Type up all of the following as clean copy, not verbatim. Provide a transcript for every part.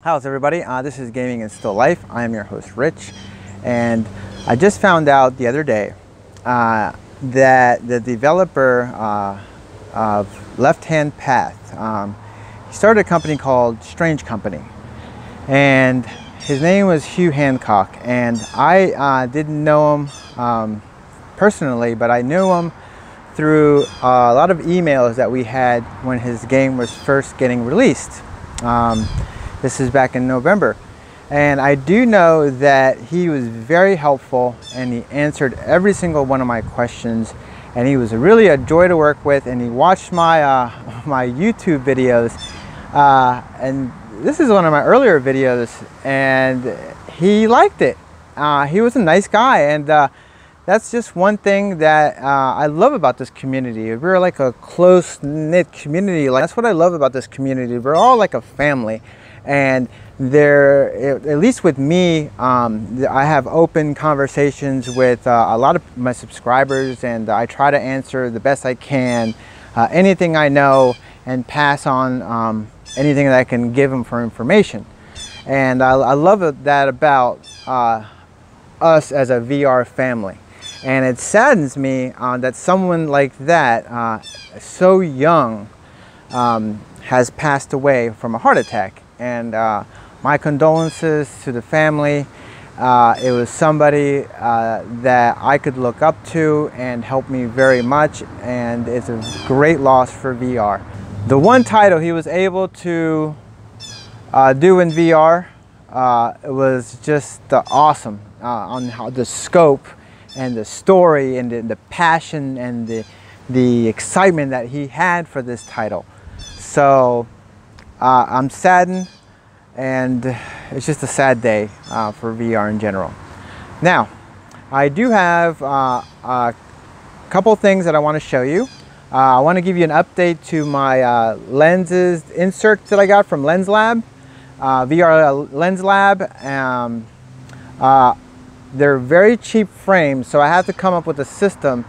How's everybody? This is Gaming and Still Life. I am your host Rich, and I just found out the other day that the developer of Left Hand Path, he started a company called Strange Company, and his name was Hugh Hancock, and I didn't know him personally, but I knew him through a lot of emails that we had when his game was first getting released. This is back in November, and I do know that he was very helpful and he answered every single one of my questions, and he was really a joy to work with, and he watched my my YouTube videos, and this is one of my earlier videos, and he liked it. He was a nice guy, and that's just one thing that I love about this community. We're like a close-knit community. That's what I love about this community. We're all like a family. And there, at least with me, I have open conversations with a lot of my subscribers, and I try to answer the best I can, anything I know, and pass on anything that I can give them for information. And I love that about us as a VR family. And it saddens me that someone like that, so young, has passed away from a heart attack. And my condolences to the family. It was somebody that I could look up to and helped me very much, and it's a great loss for VR. The one title he was able to do in VR was just awesome on how the scope and the story and the passion and the excitement that he had for this title. So I'm saddened, and it's just a sad day for VR in general. Now, I do have a couple things that I want to show you. I want to give you an update to my lenses inserts that I got from Lens Lab, VR Lens Lab. They're very cheap frames, so I have to come up with a system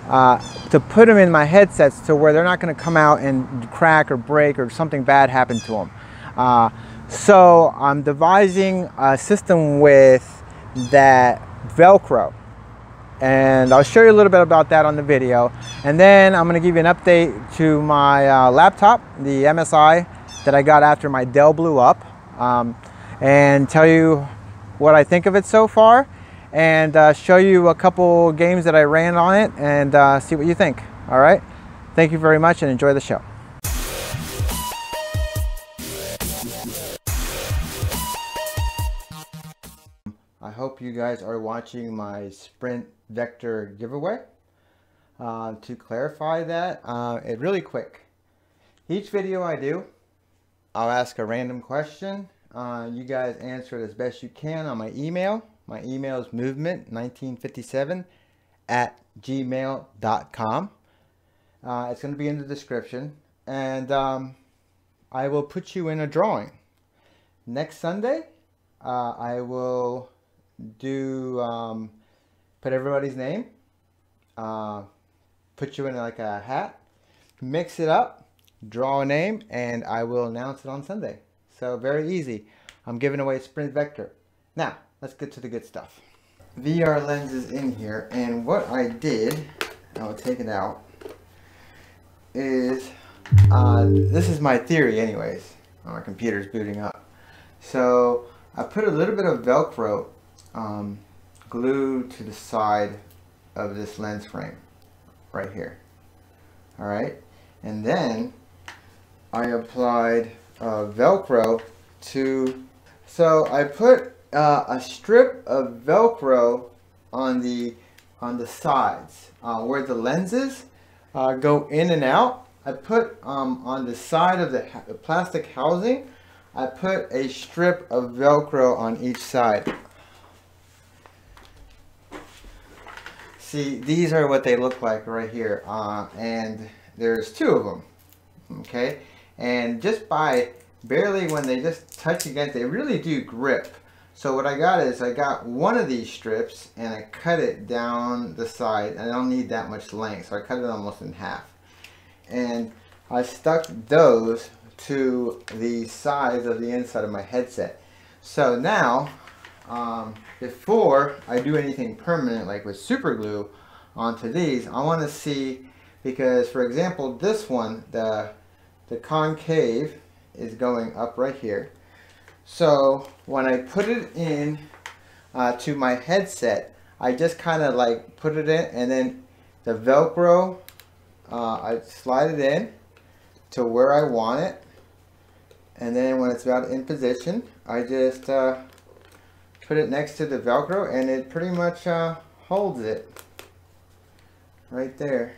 to put them in my headsets to where they're not going to come out and crack or break or something bad happen to them. So I'm devising a system with that Velcro, and I'll show you a little bit about that on the video. And then I'm going to give you an update to my laptop, the MSI that I got after my Dell blew up, and tell you what I think of it so far, and show you a couple games that I ran on it, and see what you think. All right, thank you very much and enjoy the show. I hope you guys are watching my Sprint Vector giveaway. To clarify that, really quick, each video I do, I'll ask a random question. You guys answer it as best you can on my email. My email is movement1957@gmail.com. It's going to be in the description, and I will put you in a drawing. Next Sunday, I will do put everybody's name, put you in like a hat, mix it up, draw a name, and I will announce it on Sunday. So very easy. I'm giving away Sprint Vector. Now, let's get to the good stuff. VR lenses in here, and what I did, I'll take it out, is, this is my theory anyways. My computer's booting up. So I put a little bit of Velcro glued to the side of this lens frame right here. All right, and then I applied Velcro to, so I put a strip of Velcro on the sides where the lenses go in and out. I put on the side of the plastic housing, I put a strip of Velcro on each side. See, these are what they look like right here, and there's two of them. Okay, and just by barely, when they just touch against, they really do grip. So what I got is, I got one of these strips and I cut it down the side, and I don't need that much length, so I cut it almost in half. And I stuck those to the sides of the inside of my headset. So now, before I do anything permanent like with super glue onto these, I want to see, because for example this one, the concave is going up right here. So when I put it in to my headset, I just kind of like put it in, and then the Velcro, I slide it in to where I want it, and then when it's about in position, I just put it next to the Velcro, and it pretty much holds it right there.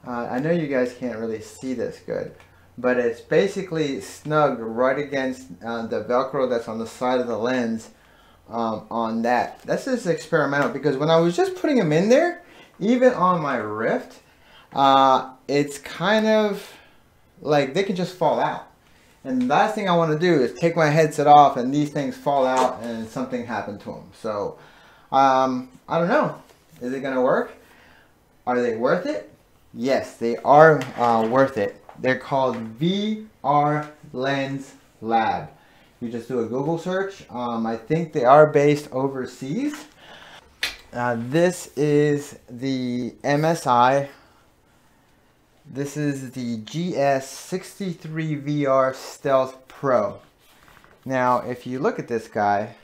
I know you guys can't really see this good, but it's basically snug right against the Velcro that's on the side of the lens. On that. This is experimental, because when I was just putting them in there, even on my Rift, it's kind of like they can just fall out. And the last thing I want to do is take my headset off and these things fall out and something happened to them. So, I don't know. Is it going to work? Are they worth it? Yes, they are worth it. They're called VR Lens Lab. You just do a Google search. I think they are based overseas. This is the MSI. This is the GS63VR Stealth Pro. Now, if you look at this guy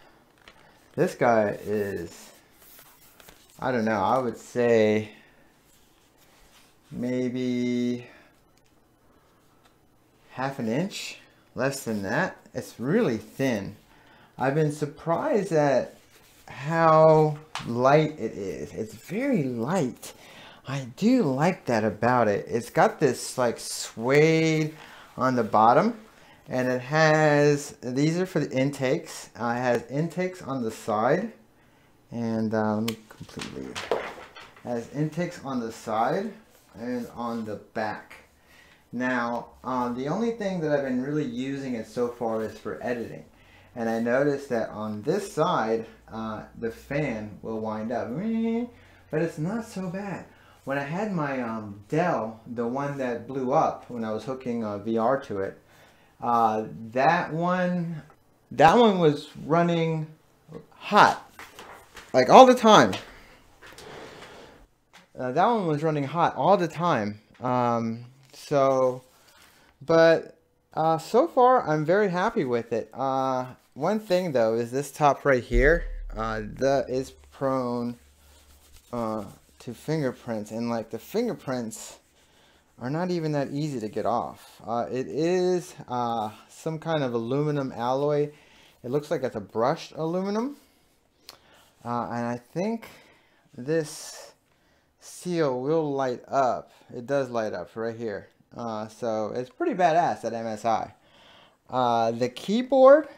is, I don't know, I would say maybe half an inch, less than that. It's really thin. I've been surprised at how light it is. It's very light. I do like that about it. It's got this like suede on the bottom, and it has, these are for the intakes. It has intakes on the side, and let me completely, it has intakes on the side and on the back. Now, the only thing that I've been really using it so far is for editing. And I noticed that on this side, the fan will wind up. But it's not so bad. When I had my Dell, the one that blew up when I was hooking VR to it, that one was running hot. Like all the time. That one was running hot all the time. So far I'm very happy with it. One thing though is this top right here, that is prone to fingerprints, and like the fingerprints are not even that easy to get off. It is some kind of aluminum alloy. It looks like it's a brushed aluminum, and I think this seal will light up. It does light up right here. So it's pretty badass at MSI. The keyboard,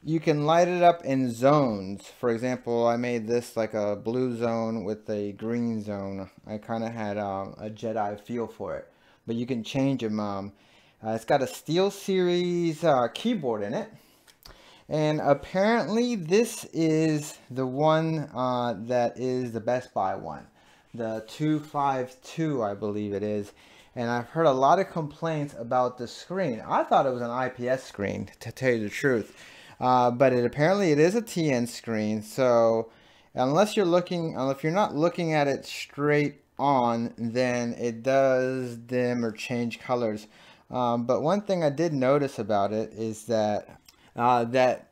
you can light it up in zones. For example, I made this like a blue zone with a green zone. I kind of had a Jedi feel for it. But you can change them. It's got a SteelSeries keyboard in it. And apparently this is the one that is the Best Buy one. The 252, I believe it is. And I've heard a lot of complaints about the screen. I thought it was an IPS screen, to tell you the truth. But apparently it is a TN screen. So if you're not looking at it straight on, then it does dim or change colors. But one thing I did notice about it is that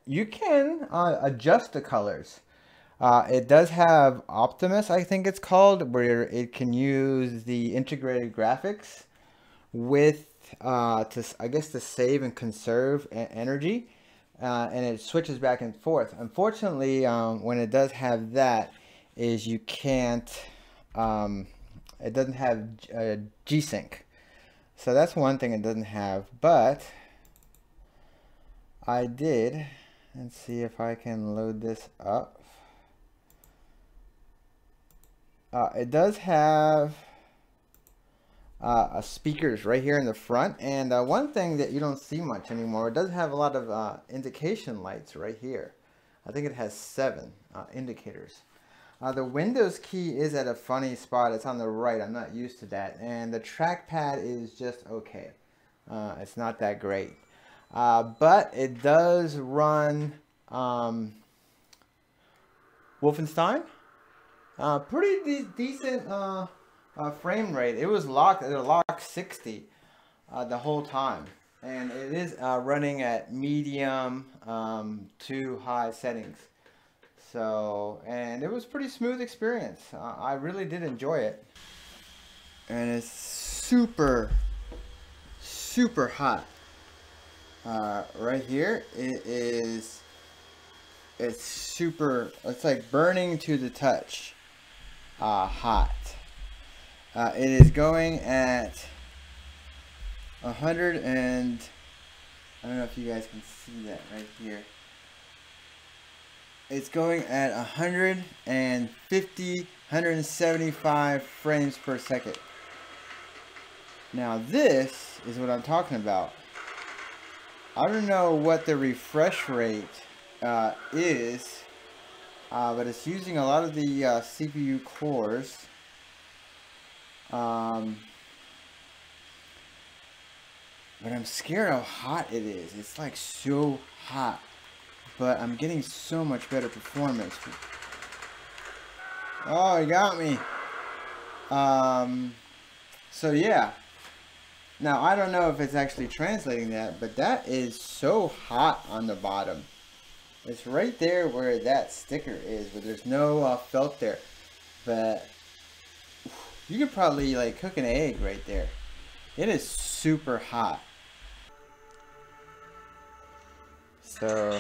you can adjust the colors. It does have Optimus, I think it's called, where it can use the integrated graphics with, I guess, to save and conserve energy, and it switches back and forth. Unfortunately, when it does have that, is you can't, it doesn't have G-Sync. So that's one thing it doesn't have, but I did, let's see if I can load this up. It does have speakers right here in the front, and one thing that you don't see much anymore, it does have a lot of indication lights right here. I think it has 7 indicators. The Windows key is at a funny spot. It's on the right. I'm not used to that. And the trackpad is just okay. It's not that great. But it does run Wolfenstein. Pretty decent frame rate. It was locked at a lock 60 the whole time. And it is running at medium to high settings. So, and it was pretty smooth experience. I really did enjoy it. And it's super hot. Right here, it's like burning to the touch. Hot. It is going at 100 and I don't know if you guys can see that right here. It's going at 150, 175 frames per second. Now this is what I'm talking about. I don't know what the refresh rate is, but it's using a lot of the CPU cores. But I'm scared how hot it is. It's like so hot. But I'm getting so much better performance. Oh, he got me. So yeah. Now, I don't know if it's actually translating that, but that is so hot on the bottom. It's right there where that sticker is, but there's no felt there. But you could probably like cook an egg right there. It is super hot. So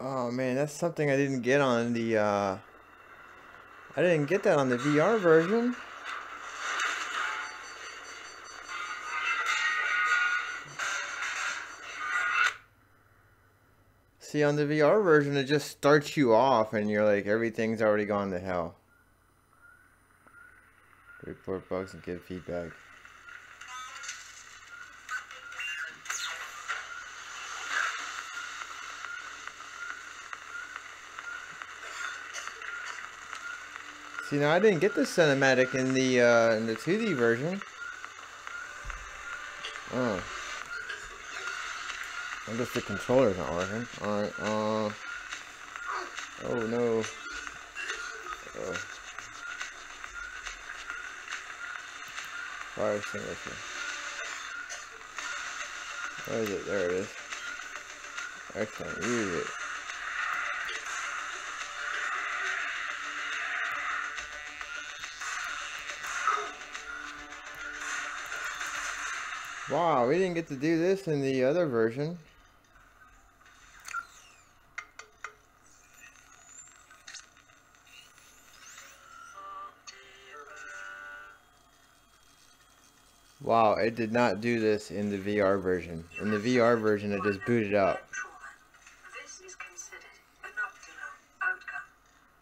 oh man, that's something I didn't get on the I didn't get that on the VR version. See, on the VR version, it just starts you off and you're like, everything's already gone to hell. Report bugs and give feedback. See, now I didn't get this cinematic in the 2D version. Oh. I guess the controller's not working. Alright, oh no. Fire extinguisher. Where is it? There it is. I can't use it. Wow, we didn't get to do this in the other version. Wow, it did not do this in the VR version. In the VR version, it just booted up. This is considered an optimal outcome.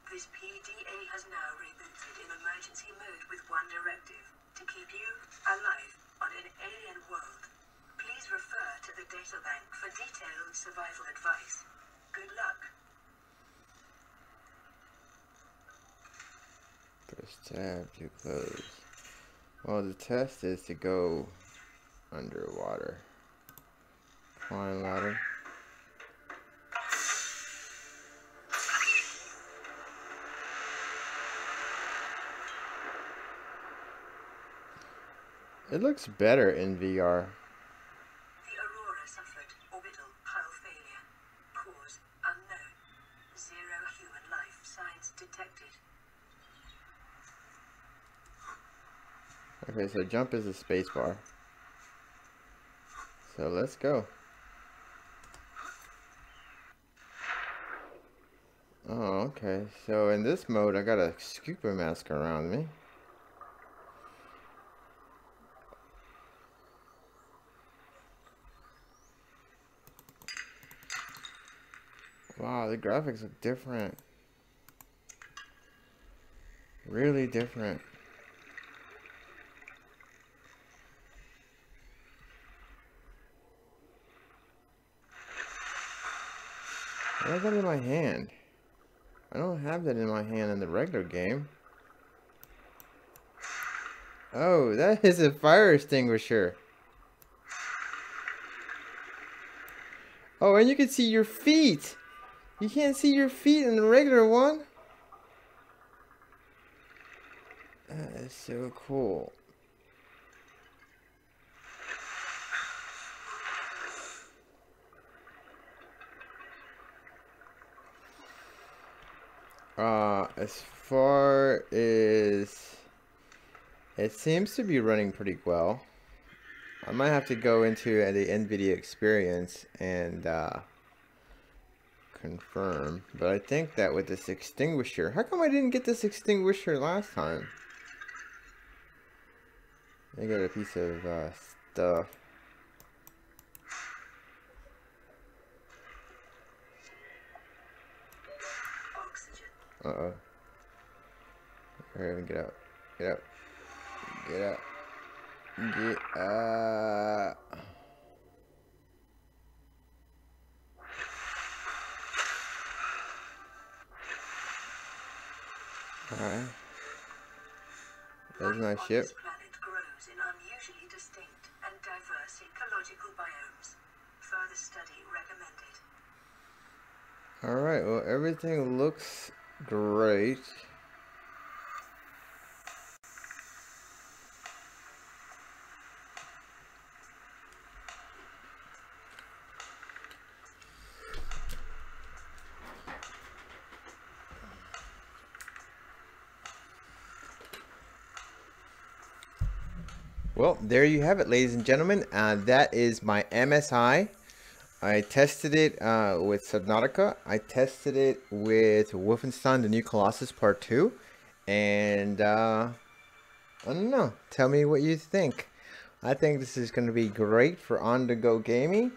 This PDA has now rebooted in emergency mode with one directive: to keep you alive on an alien world. Please refer to the databank for detailed survival advice. Good luck. Press tab to close. Well, the test is to go underwater. Climb ladder. It looks better in VR. The Aurora suffered orbital hull failure. Cause unknown. 0 human life signs detected. Okay, so jump is a space bar. So let's go. Oh, okay. So in this mode, I got a scuba mask around me. Wow, the graphics look different. really different. I have that in my hand. I don't have that in my hand in the regular game. Oh, that is a fire extinguisher. Oh, and you can see your feet. You can't see your feet in the regular one. That is so cool. As far as it seems to be running pretty well. I might have to go into the NVIDIA experience and confirm. But I think that with this extinguisher, how come I didn't get this extinguisher last time? I got a piece of stuff. Uh-oh. Alright, get out. Get out. Get out. Get out. Alright. There's my ship. This planet grows in unusually distinct and diverse ecological biomes. Further study recommended. Alright, well, everything looks great. Well, there you have it, ladies and gentlemen. That is my MSI. I tested it with Subnautica. I tested it with Wolfenstein: The New Colossus Part 2. And I don't know. Tell me what you think. I think this is going to be great for on-the-go gaming.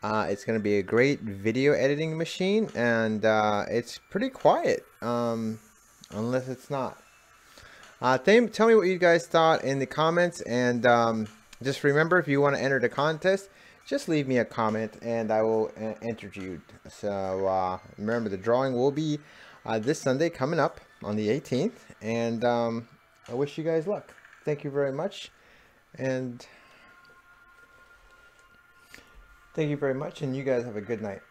It's going to be a great video editing machine. And it's pretty quiet. Unless it's not. Tell me what you guys thought in the comments, and just remember, if you want to enter the contest, just leave me a comment and I will enter you. So remember, the drawing will be this Sunday coming up on the 18th, and I wish you guys luck. Thank you very much, and you guys have a good night.